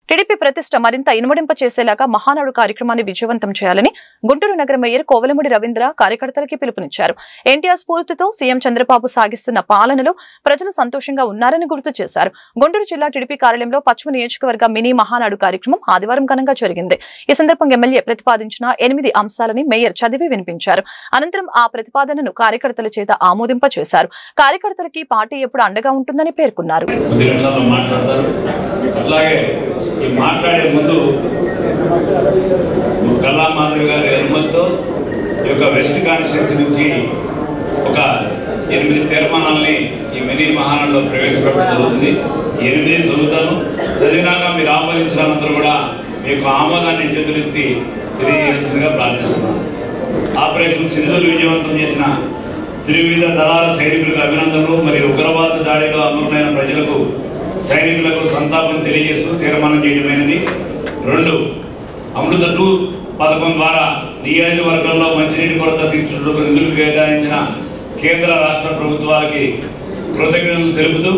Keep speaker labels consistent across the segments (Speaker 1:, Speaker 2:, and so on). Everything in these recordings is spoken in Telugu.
Speaker 1: టీడీపీ ప్రతిష్ట మరింత ఇనుమడింప చేసేలాగా మహానాడు కార్యక్రమాన్ని విజయవంతం చేయాలని గుంటూరు నగర మేయర్ కోవలమూడి రవీంద్ర కార్యకర్తలకి పిలుపునిచ్చారు. ఎన్టీఆర్ స్ఫూర్తితో సీఎం చంద్రబాబు సాగిస్తున్న పాలనలో ప్రజలు సంతోషంగా ఉన్నారని గుర్తు చేశారు. గుంటూరు జిల్లా టీడీపీ కార్యాలయంలో పశ్చిమ నియోజకవర్గ మినీ మహానాడు కార్యక్రమం ఆదివారం ఘనంగా జరిగింది. ఈ సందర్భంగా ఎమ్మెల్యే ప్రతిపాదించిన 8 అంశాలని మేయర్ చదివి వినిపించారు. అనంతరం ఆ ప్రతిపాదనను కార్యకర్తల చేత ఆమోదింప చేశారు. కార్యకర్తలకి పార్టీ ఎప్పుడు అండగా ఉంటుందని పేర్కొన్నారు.
Speaker 2: ఈ మాట్లాడే ముందు గల్లా మాధవి గారి అనుమతితో ఈ యొక్క వెస్ట్ కాన్స్టిట్యూన్సీ నుంచి ఒక 8 తీర్మానాలని ఈ మినీ మహానాడులో ప్రవేశపెట్టడం జరుగుతుంది. 8 చదువుతాను. చదివినాక మీరు ఆమోదించినంతరం కూడా మీకు ఆమోదాన్ని చేతులెత్తి తెలియజేస్తుందిగా ప్రార్థిస్తున్నాను. ఆపరేషన్ సింధూర్ విజయవంతం చేసిన త్రివిధ దళాల సైనికులకు అభినందనలు మరియు ఉగ్రవాద దాడిలో అమరులైన ప్రజలకు సైనికులకు సంతాపం తెలియజేస్తూ తీర్మానం చేయడమైనది. 2 అమృత 2 పథకం ద్వారా నియోజకవర్గంలో మంచినీటి కొరత తీర్చుటకు నిధులు కేటాయించిన కేంద్ర రాష్ట్ర ప్రభుత్వాలకి కృతజ్ఞతలు తెలుపుతూ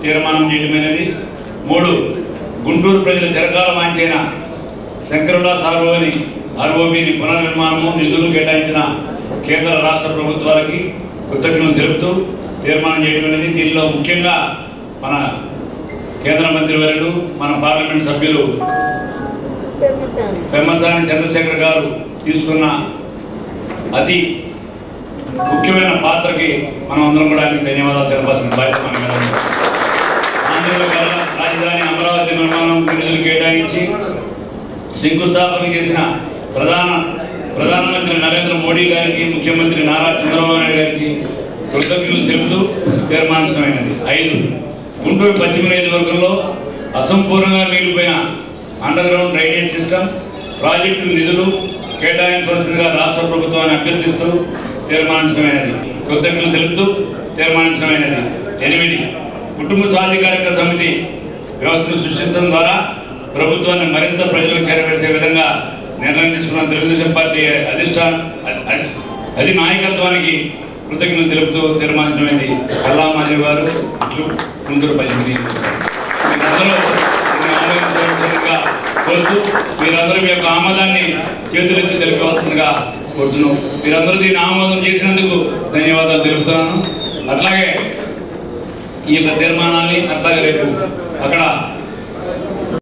Speaker 2: తీర్మానం చేయడమైనది. 3 గుంటూరు ప్రజల చిరకాల వాంఛైన శంకరుల సార్వని ఆర్ఓబిని పునర్నిర్మాణము నిధులు కేటాయించిన కేంద్ర రాష్ట్ర ప్రభుత్వాలకి కృతజ్ఞతలు తెలుపుతూ తీర్మానం చేయడమైనది. దీనిలో ముఖ్యంగా మన కేంద్ర మంత్రివర్యులు మన పార్లమెంట్ సభ్యులు పెమ్మసాని చంద్రశేఖర్ గారు తీసుకున్న అతి ముఖ్యమైన పాత్రకి మనం అందరం కూడా ఆయనకు ధన్యవాదాలు తెలపాల్సిన బాధ్యత మన మీద ఉంది. ఆంధ్రప్రదేశ్ రాజధాని అమరావతి నిర్మాణం నిధులు కేటాయించి శంకుస్థాపన చేసిన ప్రధానమంత్రి నరేంద్ర మోడీ గారికి, ముఖ్యమంత్రి నారా చంద్రబాబు నాయుడు గారికి కృతజ్ఞతలు తెలుపుతూ తీర్మానించమైనది. 5 గుంటూరు పశ్చిమ నియోజకవర్గంలో అసంపూర్ణంగా మిగిలిపోయిన under ground drainage system project నిధులు కేటాయించవలసిందిగా రాష్ట్ర ప్రభుత్వాన్ని అభ్యర్థిస్తూ తీర్మానించమైనది. కృతజ్ఞతలు తెలుపుతూ తీర్మానించమైనది. 8 కుటుంబ సాధికారిక సమితి వ్యవస్థను సృష్టించడం ద్వారా ప్రభుత్వాన్ని మరింత ప్రజలకు చేరవేసే విధంగా నిర్ణయం తీసుకున్న తెలుగుదేశం పార్టీ నాయకత్వానికి కృతజ్ఞతలు తెలుపుతూ తీర్మానించమైనది. గల్లా మాధవి గారు గుంటూరు పశ్చిమ మీరందరూ ఆమోదించవలసిందిగా కోరుతూ మీరందరూ మీ యొక్క ఆమోదాన్ని చేతులెత్తి తెలిపవలసిందిగా కోరుతున్నాం. మీరందరూ దీన్ని ఆమోదం చేసినందుకు ధన్యవాదాలు తెలుపుతున్నాను. అట్లాగే ఈ యొక్క తీర్మానాన్ని అట్లాగే రేపు అక్కడ